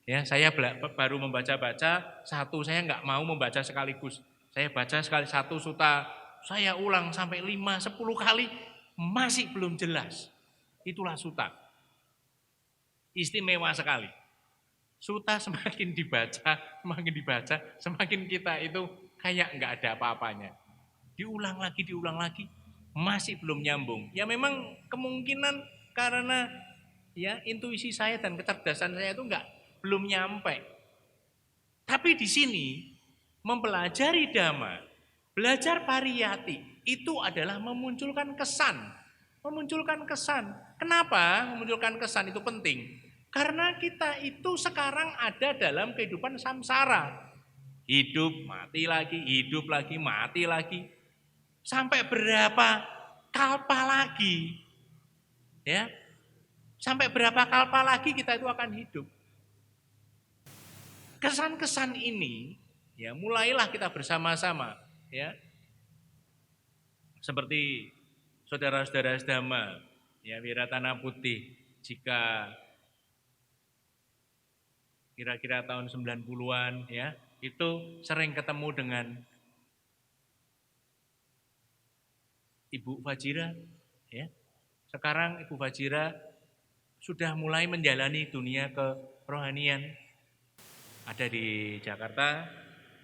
Ya, saya baru membaca-baca satu, saya nggak mau membaca sekaligus. Saya baca sekali satu suta, saya ulang sampai 5, 10 kali masih belum jelas. Itulah suta. Istimewa sekali. Suta semakin dibaca, semakin kita itu kayak nggak ada apa-apanya. Diulang lagi, masih belum nyambung. Ya memang kemungkinan karena Ya, intuisi saya dan kecerdasan saya itu belum nyampe. Tapi di sini mempelajari dhamma, belajar pariyati itu adalah memunculkan kesan. Memunculkan kesan. Kenapa memunculkan kesan itu penting? Karena kita itu sekarang ada dalam kehidupan samsara. Hidup, mati lagi, hidup lagi, mati lagi. Sampai berapa kalpa lagi? Ya. Sampai berapa kalpa lagi kita itu akan hidup. Kesan-kesan ini ya mulailah kita bersama-sama ya. Seperti saudara-saudara sedama ya Wiratana Putih, jika kira-kira tahun 90-an ya, itu sering ketemu dengan Ibu Fajira ya. Sekarang Ibu Fajira sudah mulai menjalani dunia kerohanian. Ada di Jakarta,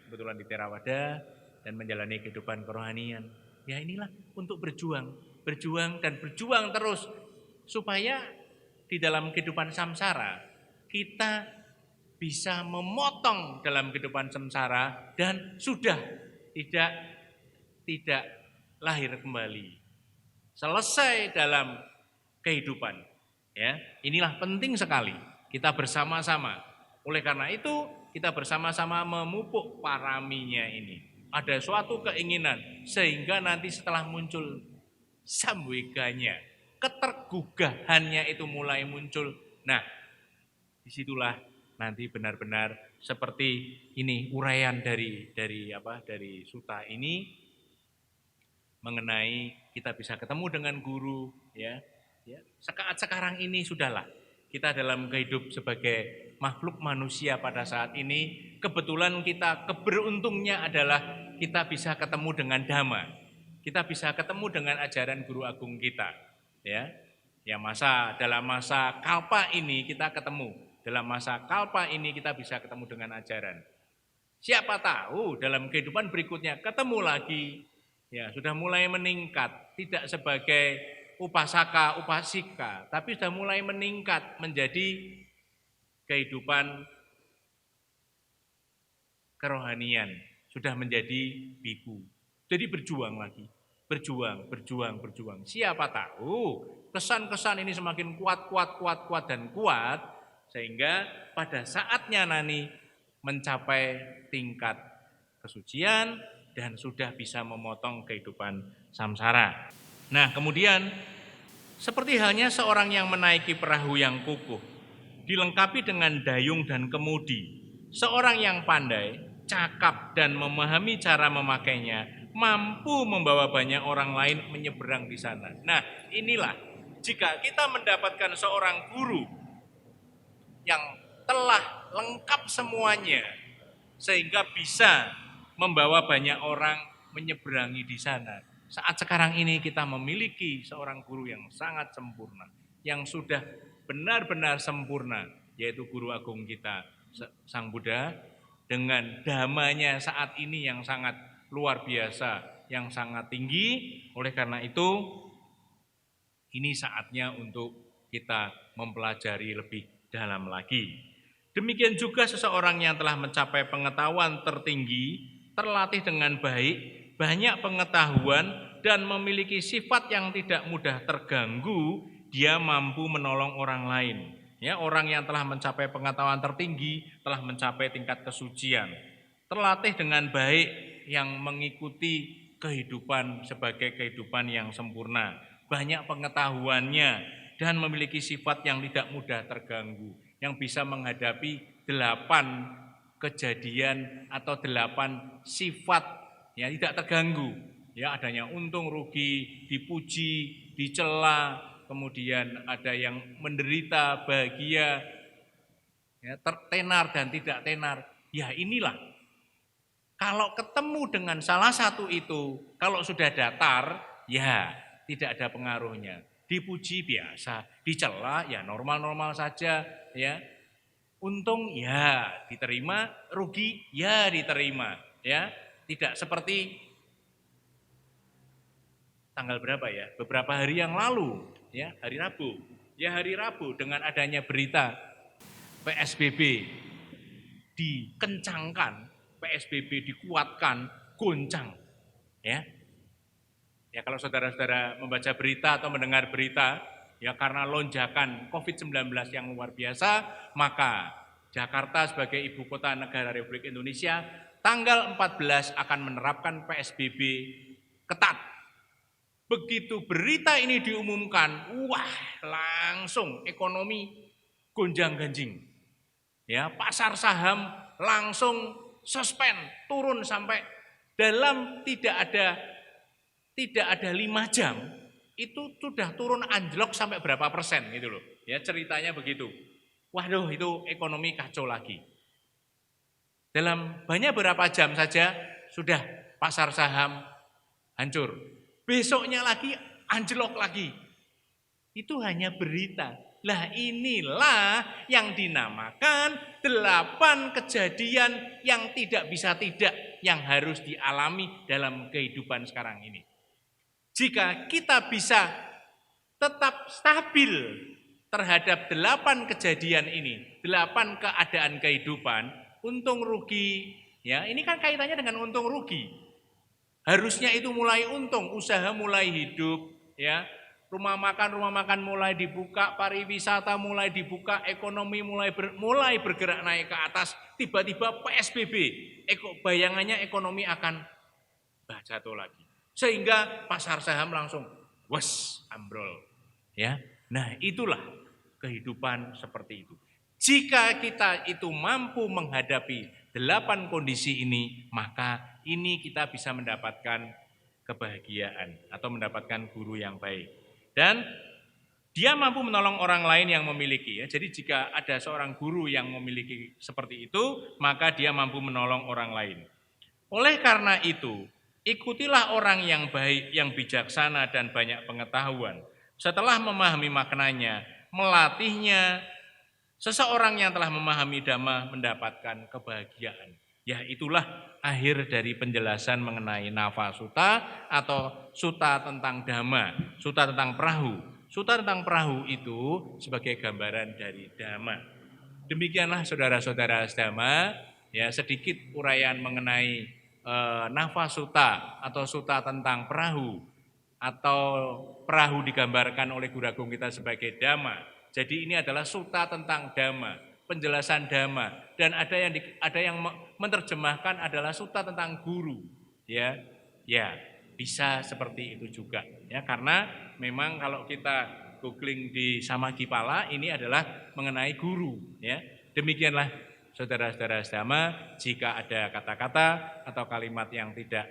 kebetulan di Theravada, dan menjalani kehidupan kerohanian. Ya inilah untuk berjuang dan berjuang terus supaya di dalam kehidupan samsara kita bisa memotong dalam kehidupan samsara dan sudah tidak lahir kembali. Selesai dalam kehidupan. Ya, inilah penting sekali kita bersama-sama. Oleh karena itu, kita bersama-sama memupuk paraminya ini. Ada suatu keinginan, sehingga nanti setelah muncul samweganya, ketergugahannya itu mulai muncul. Nah, disitulah nanti benar-benar seperti ini uraian dari suta ini mengenai kita bisa ketemu dengan guru, ya. Saat sekarang ini sudahlah. Kita dalam kehidup sebagai makhluk manusia pada saat ini, kebetulan kita keberuntungnya adalah kita bisa ketemu dengan dhamma. Kita bisa ketemu dengan ajaran guru agung kita. Ya, dalam masa kalpa ini kita ketemu. Dalam masa kalpa ini kita bisa ketemu dengan ajaran. Siapa tahu dalam kehidupan berikutnya ketemu lagi. Ya, sudah mulai meningkat, tidak sebagai upasaka, upasika, tapi sudah mulai meningkat menjadi kehidupan kerohanian, sudah menjadi biku. Jadi berjuang lagi, berjuang. Siapa tahu kesan-kesan ini semakin kuat dan kuat, sehingga pada saatnya nanti mencapai tingkat kesucian dan sudah bisa memotong kehidupan samsara. Nah, kemudian seperti halnya seorang yang menaiki perahu yang kukuh, dilengkapi dengan dayung dan kemudi. Seorang yang pandai, cakap dan memahami cara memakainya, mampu membawa banyak orang lain menyeberang di sana. Nah, inilah jika kita mendapatkan seorang guru yang telah lengkap semuanya, sehingga bisa membawa banyak orang menyeberangi di sana. Saat sekarang ini kita memiliki seorang guru yang sangat sempurna, yang sudah benar-benar sempurna, yaitu guru agung kita, Sang Buddha, dengan dhammanya saat ini yang sangat luar biasa, yang sangat tinggi. Oleh karena itu, ini saatnya untuk kita mempelajari lebih dalam lagi. Demikian juga seseorang yang telah mencapai pengetahuan tertinggi, terlatih dengan baik, banyak pengetahuan dan memiliki sifat yang tidak mudah terganggu, dia mampu menolong orang lain. Ya, orang yang telah mencapai pengetahuan tertinggi, telah mencapai tingkat kesucian, terlatih dengan baik yang mengikuti kehidupan sebagai kehidupan yang sempurna, banyak pengetahuannya dan memiliki sifat yang tidak mudah terganggu, yang bisa menghadapi 8 kejadian atau 8 sifat ya tidak terganggu, ya adanya untung rugi, dipuji, dicela, kemudian ada yang menderita, bahagia, ya, tenar dan tidak tenar. Ya inilah, kalau ketemu dengan salah satu itu, kalau sudah datar, ya tidak ada pengaruhnya. Dipuji biasa, dicela ya normal-normal saja, ya. Untung ya diterima, rugi ya diterima, ya. Tidak seperti tanggal berapa ya? Beberapa hari yang lalu, ya, hari Rabu, Ya hari Rabu dengan adanya berita PSBB dikencangkan, PSBB dikuatkan, goncang. Ya, ya kalau saudara-saudara membaca berita atau mendengar berita, ya karena lonjakan COVID-19 yang luar biasa, maka Jakarta sebagai ibu kota negara Republik Indonesia tanggal 14 akan menerapkan PSBB ketat. Begitu berita ini diumumkan, wah langsung ekonomi gonjang-ganjing. Ya, pasar saham langsung suspend, turun sampai dalam tidak ada 5 jam itu sudah turun anjlok sampai berapa persen gitu loh. Ya, ceritanya begitu. Waduh, itu ekonomi kacau lagi. Dalam banyak berapa jam saja sudah pasar saham hancur. Besoknya lagi anjlok lagi. Itu hanya berita. Lah inilah yang dinamakan 8 kejadian yang tidak bisa tidak yang harus dialami dalam kehidupan sekarang ini. Jika kita bisa tetap stabil terhadap 8 kejadian ini, 8 keadaan kehidupan, untung rugi, ya ini kan kaitannya dengan untung rugi. Harusnya itu mulai untung, usaha mulai hidup, ya. Rumah makan mulai dibuka, pariwisata mulai dibuka, ekonomi mulai bergerak naik ke atas. Tiba-tiba PSBB, bayangannya ekonomi akan jatuh lagi. Sehingga pasar saham langsung ambrol, ya. Nah, itulah kehidupan seperti itu. Jika kita itu mampu menghadapi 8 kondisi ini, maka ini kita bisa mendapatkan kebahagiaan atau mendapatkan guru yang baik. Dan dia mampu menolong orang lain yang memiliki, ya. Jadi jika ada seorang guru yang memiliki seperti itu, maka dia mampu menolong orang lain. Oleh karena itu, ikutilah orang yang baik, yang bijaksana dan banyak pengetahuan. Setelah memahami maknanya, melatihnya, seseorang yang telah memahami Dhamma mendapatkan kebahagiaan. Ya, itulah akhir dari penjelasan mengenai Nava Sutta atau Sutta tentang Dhamma, Sutta tentang perahu. Sutta tentang perahu itu sebagai gambaran dari Dhamma. Demikianlah saudara-saudara Dhamma, ya sedikit uraian mengenai Nava Sutta atau Sutta tentang perahu, atau perahu digambarkan oleh Guru Agung kita sebagai Dhamma. Jadi ini adalah sutta tentang Dhamma, penjelasan Dhamma, dan ada yang menerjemahkan adalah sutta tentang guru, ya. Ya, bisa seperti itu juga, ya, karena memang kalau kita googling di Samagipala ini adalah mengenai guru, ya. Demikianlah saudara-saudara Dhamma, jika ada kata-kata atau kalimat yang tidak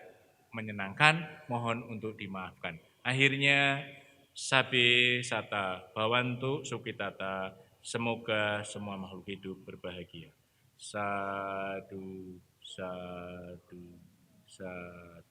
menyenangkan, mohon untuk dimaafkan. Akhirnya Sabe Sata Bawantu Sukitata, semoga semua makhluk hidup berbahagia. Sadu, sadu, sadu.